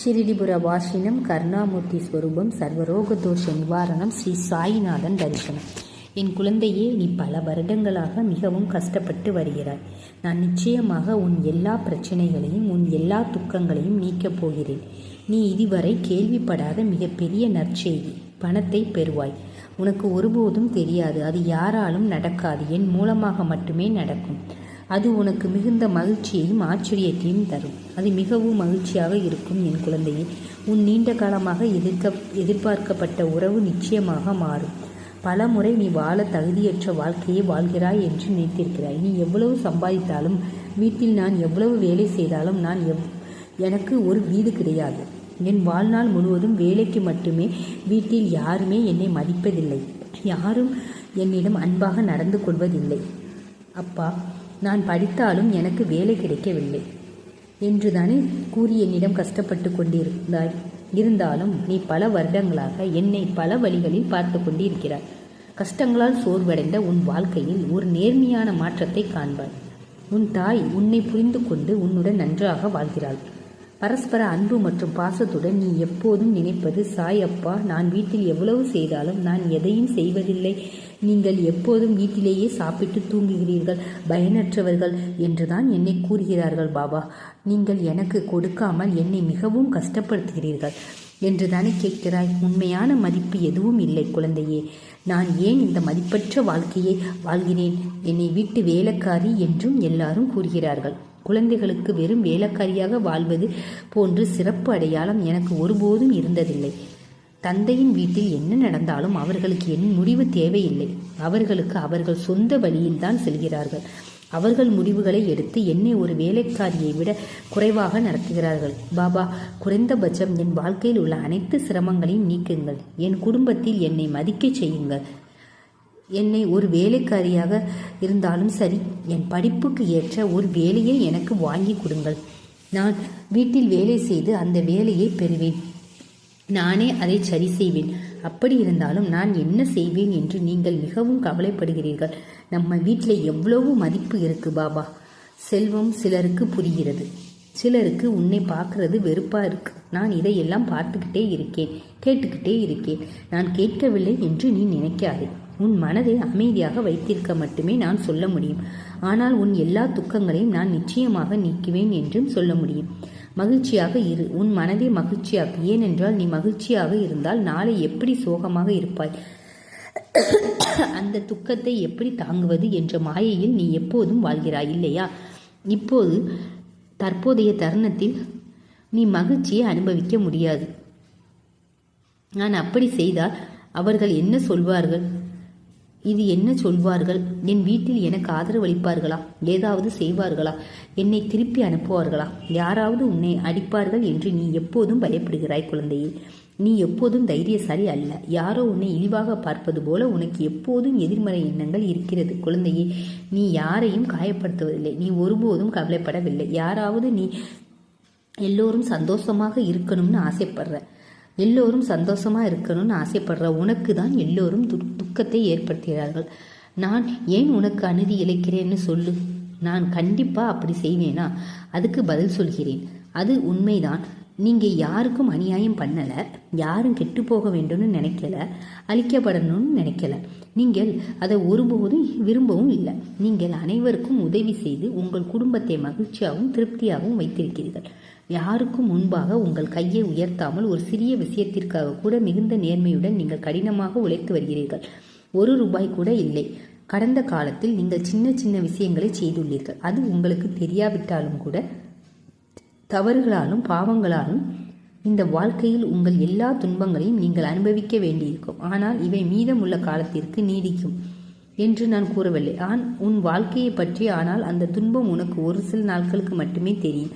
ஷிரிடிபுர வாசினம் கருணாமூர்த்தி ஸ்வரூபம் சர்வரோக தோஷ நிவாரணம் ஸ்ரீ சாயிநாதன் தரிசனம். என் குழந்தையே, நீ பல வருடங்களாக மிகவும் கஷ்டப்பட்டு வருகிறாய். நான் நிச்சயமாக உன் எல்லா பிரச்சனைகளையும் உன் எல்லா துக்கங்களையும் நீக்கப் போகிறேன். நீ இதுவரை கேள்விப்படாத மிகப்பெரிய நற்செய்தி, பணத்தை பெறுவாய். உனக்கு ஒருபோதும் தெரியாது, அது யாராலும் நடக்காது, என் மூலமாக மட்டுமே நடக்கும். அது உனக்கு மிகுந்த மகிழ்ச்சியையும் ஆச்சரியத்தையும் தரும். அது மிகவும் மகிழ்ச்சியாக இருக்கும் என் குழந்தையே. உன் நீண்ட காலமாக எதிர்பார்க்கப்பட்ட உறவு நிச்சயமாக மாறும். பல முறை நீ வாழ தகுதியற்ற வாழ்க்கையை வாழ்கிறாய் என்று நினைத்திருக்கிறாய். நீ எவ்வளவு சம்பாதித்தாலும், வீட்டில் நான் எவ்வளவு வேலை செய்தாலும் எனக்கு ஒரு வீடு கிடையாது. என் வாழ்நாள் முழுவதும் வேலைக்கு மட்டுமே. வீட்டில் யாருமே என்னை மதிப்பதில்லை. யாரும் என்னிடம் அன்பாக நடந்து கொள்வதில்லை. அப்பா, நான் படித்தாலும் எனக்கு வேலை கிடைக்கவில்லை என்று தானே கூறி என்னிடம் கஷ்டப்பட்டு கொண்டிருந்தாய். இருந்தாலும் நீ பல வருடங்களாக என்னை பல வழிகளில் பார்த்து கொண்டிருக்கிறாய். கஷ்டங்களால் சோர்வடைந்த உன் வாழ்க்கையில் ஒரு நேர்மையான மாற்றத்தை காண்பாய். உன் தாய் உன்னை புரிந்து கொண்டு உன்னுடன் நன்றாக வாழ்கிறாள். பரஸ்பர அன்பு மற்றும் பாசத்துடன் நீ எப்போதும் நினைப்பது, சாய் அப்பா, நான் வீட்டில் எவ்வளவு செய்தாலும் நான் எதையும் செய்வதில்லை. நீங்கள் எப்போதும் வீட்டிலேயே சாப்பிட்டு தூங்குகிறீர்கள், பயனற்றவர்கள் என்றுதான் என்னை கூறுகிறார்கள் பாபா. நீங்கள் எனக்கு கொடுக்காமல் என்னை மிகவும் கஷ்டப்படுத்துகிறீர்கள் என்று தானே கேட்கிறாய். உண்மையான மதிப்பு எதுவும் இல்லை குழந்தையே. நான் ஏன் இந்த மதிப்பற்ற வாழ்க்கையை வாழ்கிறேன்? என்னை வீட்டு வேலைக்காரி என்றும் எல்லாரும் கூறுகிறார்கள். குழந்தைகளுக்கு வெறும் வேலைக்காரியாக வாழ்வது போன்று சிறப்பு அடையாளம் எனக்கு ஒருபோதும் இருந்ததில்லை. தந்தையின் வீட்டில் என்ன நடந்தாலும் அவர்களுக்கு என் முடிவு தேவையில்லை. அவர்களுக்கு அவர்கள் சொந்த வழியில்தான் செல்கிறார்கள். அவர்கள் முடிவுகளை எடுத்து என்னை ஒரு வேலைக்காரியை விட குறைவாக நடத்துகிறார்கள். பாபா, குறைந்தபட்சம் என் வாழ்க்கையில் உள்ள அனைத்து சிரமங்களையும் நீக்குங்கள். என் குடும்பத்தில் என்னை மதிக்க செய்யுங்கள். என்னை ஒரு வேலைக்காரியாக இருந்தாலும் சரி, என் படிப்புக்கு ஏற்ற ஒரு வேலையை எனக்கு வாங்கி கொடுங்கள். நான் வீட்டில் வேலை செய்து அந்த வேலையை பெறுவேன். நானே அதை சரி செய்வேன். அப்படி இருந்தாலும் நான் என்ன செய்வேன் என்று நீங்கள் மிகவும் கவலைப்படுகிறீர்கள். நம்ம வீட்டில் எவ்வளவு மதிப்பு இருக்கு பாபா. செல்வம் சிலருக்கு புரிகிறது, சிலருக்கு உன்னை பார்க்கறது வெறுப்பா இருக்கு. நான் இதையெல்லாம் பார்த்துக்கிட்டே இருக்கேன், கேட்டுக்கிட்டே இருக்கேன். நான் கேட்கவில்லை என்று நீ நினைக்காதே. உன் மனதை அமைதியாக வைத்திருக்க மட்டுமே நான் சொல்ல முடியும். ஆனால் உன் எல்லா துக்கங்களையும் நான் நிச்சயமாக நீக்குவேன் என்றும் சொல்ல முடியும். மகிழ்ச்சியாக இரு, உன் மனதை மகிழ்ச்சியாக்கு. ஏனென்றால் நீ மகிழ்ச்சியாக இருந்தால் நாளை எப்படி சோகமாக இருப்பாய், அந்த துக்கத்தை எப்படி தாங்குவது என்ற மாயையில் நீ எப்போதும் வாழ்கிறாய் இல்லையா? இப்போது தற்போதைய தருணத்தில் நீ மகிழ்ச்சியை அனுபவிக்க முடியாது. நான் அப்படி செய்தால் அவர்கள் என்ன சொல்வார்கள்? இது என்ன சொல்வார்கள்? என் வீட்டில் எனக்கு ஆதரவு அளிப்பார்களா? ஏதாவது செய்வார்களா? என்னை திருப்பி அனுப்புவார்களா? யாராவது உன்னை அடிப்பார்கள் என்று நீ எப்போதும் பயப்படுகிறாய் குழந்தையே. நீ எப்போதும் தைரியசாலி அல்ல. யாரோ உன்னை இழிவாக பார்ப்பது போல உனக்கு எப்போதும் எதிர்மறை எண்ணங்கள் இருக்கிறது குழந்தையே. நீ யாரையும் காயப்படுத்துவதில்லை. நீ ஒருபோதும் கவலைப்படவில்லை. யாராவது நீ எல்லோரும் சந்தோஷமாக இருக்கணும்னு ஆசைப்படுற, எல்லோரும் சந்தோஷமாக இருக்கணும்னு ஆசைப்படுற உனக்கு தான் எல்லோரும் துக்கத்தை ஏற்படுத்துகிறார்கள். நான் ஏன் உனக்கு அநீதி இழைக்கிறேன்னு சொல்லு. நான் கண்டிப்பாக அப்படி செய்வேனா? அதுக்கு பதில் சொல்கிறேன். அது உண்மைதான். நீங்கள் யாருக்கும் அநியாயம் பண்ணலை, யாரும் கெட்டு போக வேண்டும்னு நினைக்கல, அழிக்கப்படணும்னு நினைக்கல. நீங்கள் அதை ஒருபோதும் விரும்பவும் இல்லை. நீங்கள் அனைவருக்கும் உதவி செய்து உங்கள் குடும்பத்தை மகிழ்ச்சியாகவும் திருப்தியாகவும் வைத்திருக்கிறீர்கள். யாருக்கும் முன்பாக உங்கள் கையை உயர்த்தாமல் ஒரு சிறிய விஷயத்திற்காக கூட மிகுந்த நேர்மையுடன் நீங்கள் கடினமாக உழைத்து வருகிறீர்கள். ₹1 கூட இல்லை. கடந்த காலத்தில் நீங்கள் சின்ன சின்ன விஷயங்களை செய்துள்ளீர்கள். அது உங்களுக்கு தெரியாவிட்டாலும் கூட தவறுகளாலும் பாவங்களாலும் இந்த வாழ்க்கையில் உங்கள் எல்லா துன்பங்களையும் நீங்கள் அனுபவிக்க வேண்டியிருக்கும். ஆனால் இவை மீதமுள்ள காலத்திற்கு நீடிக்கும் என்று நான் கூறவில்லை. உன் வாழ்க்கையை பற்றி. ஆனால் அந்த துன்பம் உனக்கு ஒரு சில நாட்களுக்கு மட்டுமே தெரியும்.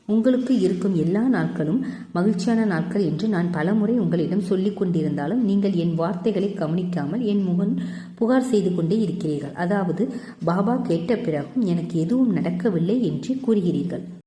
உங்களுக்கு இருக்கும் எல்லா நாட்களும் மகிழ்ச்சியான நாட்கள் என்று நான் பலமுறை உங்களிடம் சொல்லிக் கொண்டிருந்தாலும் நீங்கள் என் வார்த்தைகளை கவனிக்காமல் என் முன் புகார் செய்து கொண்டே இருக்கிறீர்கள். அதாவது பாபா கேட்ட பிறகும் எனக்கு எதுவும் நடக்கவில்லை என்று கூறுகிறீர்கள்.